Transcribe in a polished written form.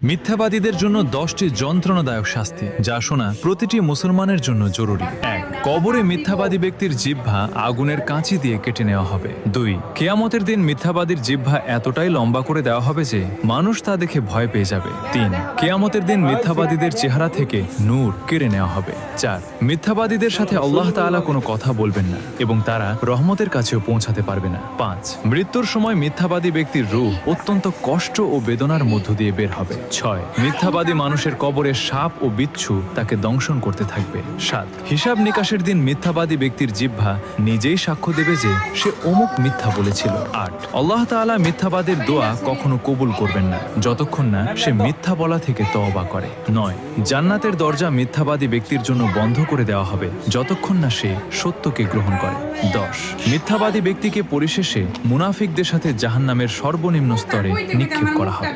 মিথ্যাবাদীদের জন্য 10টি যন্ত্রণাদায়ক শাস্তি যা শোনা প্রতিটি মুসলমানের জন্য জরুরি। 1. কবরে মিথ্যাবাদী ব্যক্তির জিহ্বা আগুনের কাঁচি দিয়ে কেটে নেওয়া হবে। 2. কিয়ামতের দিন মিথ্যাবাদীর জিহ্বা এতটাই লম্বা করে দেওয়া হবে যে মানুষ তা দেখে ভয় পেয়ে যাবে। 3. কিয়ামতের দিন মিথ্যাবাদীদের চেহারা থেকে নূর কেড়ে নেওয়া হবে। 4. মিথ্যাবাদীদের সাথে আল্লাহ তাআলা কোনো কথা বলবেন না এবং তারা রহমতের কাছেও পৌঁছাতে পারবে না। 5. মৃত্যুর সময় মিথ্যাবাদী ব্যক্তির রূহ অত্যন্ত কষ্ট ও বেদনার মধ্য দিয়ে বের হবে। 6. মিথ্যাবাদী মানুষের কবরে সাপ ও বিচ্ছু তাকে দংশন করতে থাকবে। 7. হিসাব নিকাশের দিন মিথ্যাবাদী ব্যক্তির জিহ্বা নিজেই সাক্ষ্য দেবে যে সে অমুক মিথ্যা বলেছিল। 8. আল্লাহ তাআলা মিথ্যাবাদীর দোয়া কখনো কবুল করবেন না যতক্ষণ না সে মিথ্যা বলা থেকে তওবা করে। 9. জান্নাতের দরজা মিথ্যাবাদী ব্যক্তির জন্য বন্ধ করে দেওয়া হবে যতক্ষণ না সে সত্যকে গ্রহণ করে। 10. মিথ্যাবাদী ব্যক্তিকে পরিশেষে মুনাফিকদের সাথে জাহান্নামের সর্বনিম্ন স্তরে নিক্ষেপ করা হবে।